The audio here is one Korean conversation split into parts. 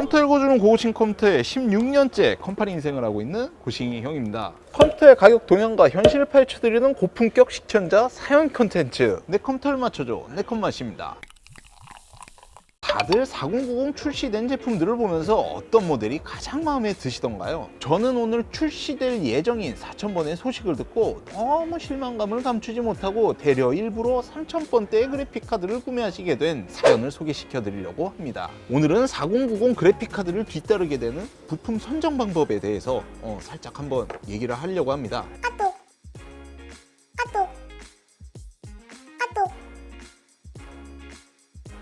컴퓨터 읽어주는 고고싱 컴퓨터에 16년째 컴파니 인생을 하고 있는 고싱이 형입니다. 컴퓨터의 가격 동향과 현실을 파헤쳐드리는 고품격 시청자 사연 콘텐츠, 내 컴퓨터를 맞춰줘, 내 컴맛입니다. 다들 4090 출시된 제품들을 보면서 어떤 모델이 가장 마음에 드시던가요? 저는 오늘 출시될 예정인 4000번의 소식을 듣고 너무 실망감을 감추지 못하고 되려 일부러 3000번대의 그래픽카드를 구매하시게 된 사연을 소개시켜 드리려고 합니다. 오늘은 4090 그래픽카드를 뒤따르게 되는 부품 선정 방법에 대해서 살짝 한번 얘기를 하려고 합니다.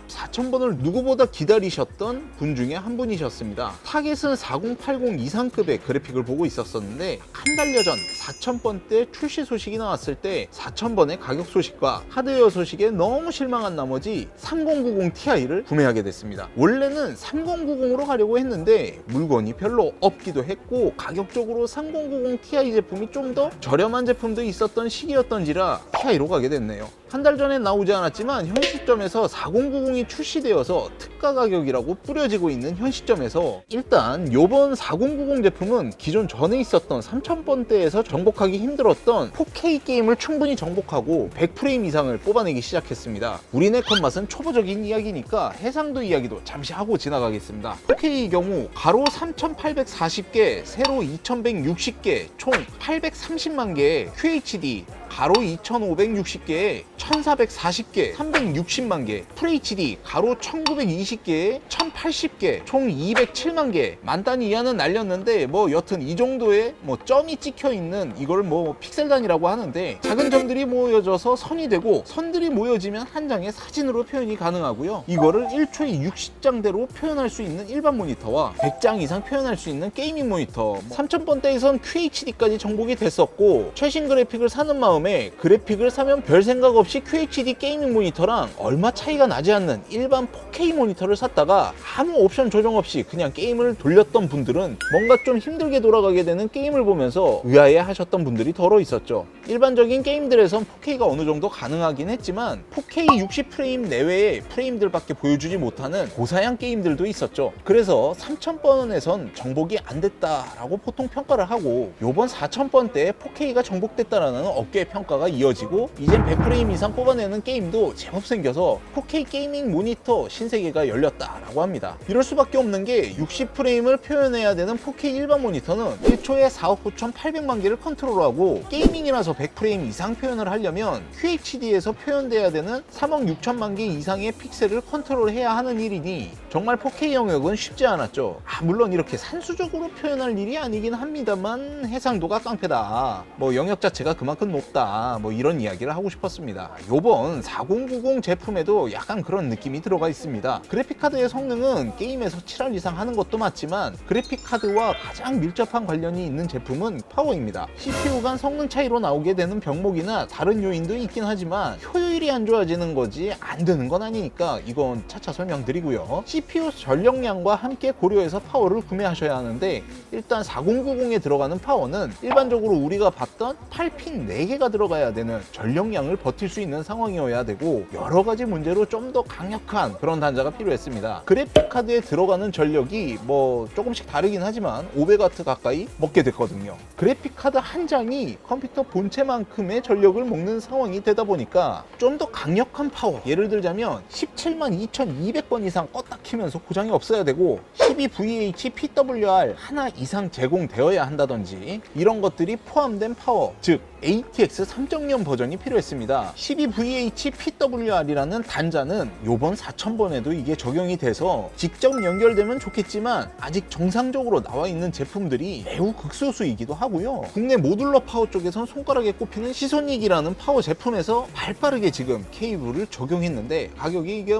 4000번을 누구보다 기다리셨던 분 중에 한 분이셨습니다. 타겟은 4080 이상급의 그래픽을 보고 있었었는데 한 달여 전 4000번대 출시 소식이 나왔을 때 4000번의 가격 소식과 하드웨어 소식에 너무 실망한 나머지 3090 Ti를 구매하게 됐습니다. 원래는 3090으로 가려고 했는데 물건이 별로 없기도 했고 가격적으로 3090 Ti 제품이 좀 더 저렴한 제품도 있었던 시기였던지라 Ti로 가게 됐네요. 한 달 전에 나오지 않았지만 현 시점에서 4090이 출시되어서 특가 가격이라고 뿌려지고 있는 현 시점에서 일단 요번 4090 제품은 기존 전에 있었던 3000번대에서 정복하기 힘들었던 4K 게임을 충분히 정복하고 100프레임 이상을 뽑아내기 시작했습니다. 우리네 컷맛은 초보적인 이야기니까 해상도 이야기도 잠시 하고 지나가겠습니다. 4K의 경우 가로 3840개, 세로 2160개, 총 830만 개의 QHD, 가로 2560개에 1440개, 360만 개, FHD 가로 1920개에 1080개, 총 207만 개. 만단위 이하는 날렸는데 뭐 여튼 이 정도의 점이 찍혀 있는 이걸 픽셀 단위라고 하는데 작은 점들이 모여져서 선이 되고 선들이 모여지면 한 장의 사진으로 표현이 가능하고요. 이거를 1초에 60장대로 표현할 수 있는 일반 모니터와 100장 이상 표현할 수 있는 게이밍 모니터, 3000번대에선 QHD까지 정복이 됐었고 최신 그래픽을 사는 마음에 그래픽을 사면 별 생각 없이 QHD 게이밍 모니터랑 얼마 차이가 나지 않는 일반 4K 모니터를 샀다가 아무 옵션 조정 없이 그냥 게임을 돌렸던 분들은 뭔가 좀 힘들게 돌아가게 되는 게임을 보면서 의아해 하셨던 분들이 더러 있었죠. 일반적인 게임들에선 4K가 어느 정도 가능하긴 했지만 4K 60프레임 내외의 프레임들밖에 보여주지 못하는 고사양 게임들도 있었죠. 그래서 3000번에선 정복이 안 됐다라고 보통 평가를 하고 요번 4000번대에 4K가 정복됐다라는 업계의 평가가 이어지고 이젠 100프레임 이상 뽑아내는 게임도 제법 생겨서 4K 게이밍 모니터 신세계가 열렸다라고 합니다. 이럴 수밖에 없는 게 60프레임을 표현해야 되는 4K 일반 모니터는 1초에 4억 9,800만 개를 컨트롤하고 게이밍이라서 100프레임 이상 표현을 하려면 QHD에서 표현돼야 되는 3억 6천만 개 이상의 픽셀을 컨트롤해야 하는 일이니 정말 4K 영역은 쉽지 않았죠. 물론 이렇게 산수적으로 표현할 일이 아니긴 합니다만 해상도가 깡패다, 영역 자체가 그만큼 높다, 이런 이야기를 하고 싶었습니다. 요번 4090 제품에도 약간 그런 느낌이 들어가 있습니다. 그래픽카드의 성능은 게임에서 7할 이상 하는 것도 맞지만 그래픽카드와 가장 밀접한 관련이 있는 제품은 파워입니다. CPU 간 성능 차이로 나오게 되는 병목이나 다른 요인도 있긴 하지만 효율이 안 좋아지는 거지 안 되는 건 아니니까 이건 차차 설명드리고요. CPU 전력량과 함께 고려해서 파워를 구매하셔야 하는데 일단 4090에 들어가는 파워는 일반적으로 우리가 봤던 8핀 4개가 들어가야 되는 전력량을 버틸 수 있는 상황이어야 되고 여러 가지 문제로 좀 더 강력한 그런 단자가 필요했습니다. 그래픽카드에 들어가는 전력이 조금씩 다르긴 하지만 500W 가까이 먹게 됐거든요. 그래픽카드 한 장이 컴퓨터 본체만큼의 전력을 먹는 상황이 되다 보니까 좀 더 강력한 파워, 예를 들자면 172,200번 이상 껐다 키면서 고장이 없어야 되고 12VH PWR 하나 이상 제공되어야 한다든지 이런 것들이 포함된 파워, 즉 ATX 3.0 버전이 필요했습니다. 12VH PWR이라는 단자는 요번 4000번에도 이게 적용이 돼서 직접 연결되면 좋겠지만 아직 정상적으로 나와 있는 제품들이 매우 극소수이기도 하고요. 국내 모듈러 파워 쪽에선 손가락에 꼽히는 시소닉이라는 파워 제품에서 발빠르게 지금 케이블을 적용했는데 가격이 이게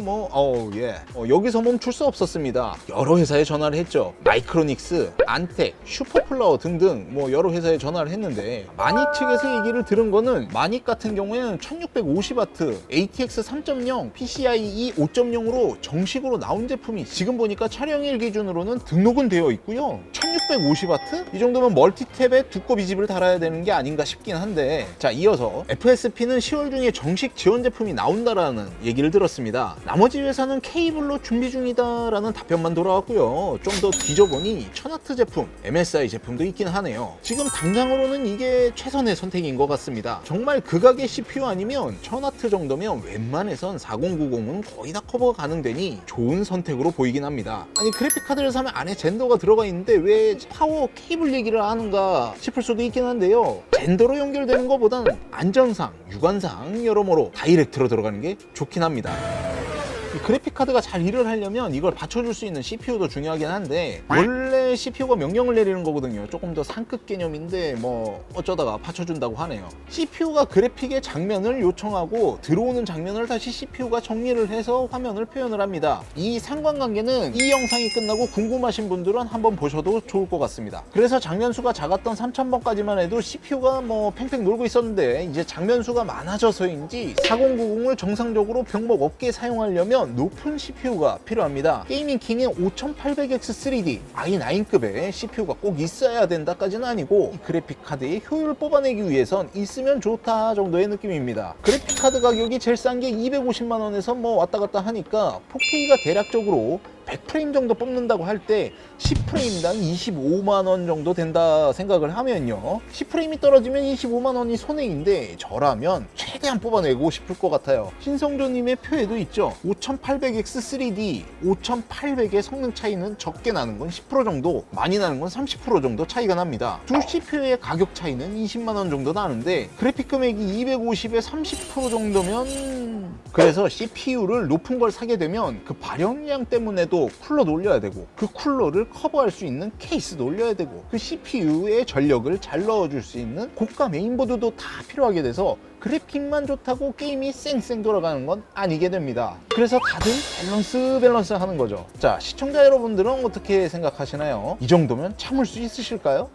여기서 멈출 수 없었습니다. 여러 회사에 전화를 했죠. 마이크로닉스, 안텍, 슈퍼플라워 등등 여러 회사에 전화를 했는데 마니 측에서 얘기를 들은 거는 마닉 같은 경우에는 1650W ATX 3.0 PCIe 5.0으로 정식으로 나온 제품이 지금 보니까 촬영일 기준으로는 등록은 되어 있고요. 1650W? 이 정도면 멀티탭에 두꺼비 집을 달아야 되는 게 아닌가 싶긴 한데, 자, 이어서 FSP는 10월 중에 정식 지원 제품이 나온다라는 얘기를 들었습니다. 나머지 회사는 케이블로 준비 중이다라는 답변만 돌아왔고요. 좀 더 뒤져보니 1000W 제품, MSI 제품도 있긴 하네요. 지금 당장으로는 이게 최선의 선택인 것 같습니다. 정말 극악의 CPU 아니면 1000W 정도면 웬만해선 4090은 거의 다 커버가 가능되니 좋은 선택으로 보이긴 합니다. 아니, 그래픽카드를 사면 안에 젠더가 들어가 있는데 왜 파워 케이블 얘기를 하는가 싶을 수도 있긴 한데요. 젠더로 연결되는 것보다는 안전상, 유관상 여러모로 다이렉트로 들어가는 게 좋긴 합니다. 이 그래픽카드가 잘 일을 하려면 이걸 받쳐줄 수 있는 CPU도 중요하긴 한데, 원래 CPU가 명령을 내리는 거거든요. 조금 더 상급 개념인데 뭐 어쩌다가 받쳐준다고 하네요. CPU가 그래픽의 장면을 요청하고 들어오는 장면을 다시 CPU가 정리를 해서 화면을 표현을 합니다. 이 상관관계는 이 영상이 끝나고 궁금하신 분들은 한번 보셔도 좋을 것 같습니다. 그래서 장면수가 작았던 3000번까지만 해도 CPU가 뭐 팽팽 놀고 있었는데, 이제 장면수가 많아져서인지 4090을 정상적으로 병목 없게 사용하려면 높은 CPU가 필요합니다. 게이밍킹의 5800X3D i9급의 CPU가 꼭 있어야 된다까지는 아니고, 이 그래픽카드의 효율을 뽑아내기 위해선 있으면 좋다 정도의 느낌입니다. 그래픽카드 가격이 제일 싼 게 250만원에서 뭐 왔다 갔다 하니까 4K가 대략적으로 100프레임 정도 뽑는다고 할 때 10프레임당 25만원 정도 된다 생각을 하면요, 10프레임이 떨어지면 25만원이 손해인데 저라면 최대한 뽑아내고 싶을 것 같아요. 신성조님의 표에도 있죠. 5800X3D 5800의 성능 차이는 적게 나는 건 10% 정도, 많이 나는 건 30% 정도 차이가 납니다. 두 CPU의 가격 차이는 20만원 정도 나는데 그래픽 금액이 250에 30% 정도면, 그래서 CPU를 높은 걸 사게 되면 그 발열량 때문에도 쿨러도 올려야 되고, 그 쿨러를 커버할 수 있는 케이스도 올려야 되고, 그 CPU에 전력을 잘 넣어줄 수 있는 고가 메인보드도 다 필요하게 돼서 그래픽만 좋다고 게임이 쌩쌩 돌아가는 건 아니게 됩니다. 그래서 다들 밸런스 하는 거죠. 자, 시청자 여러분들은 어떻게 생각하시나요? 이 정도면 참을 수 있으실까요?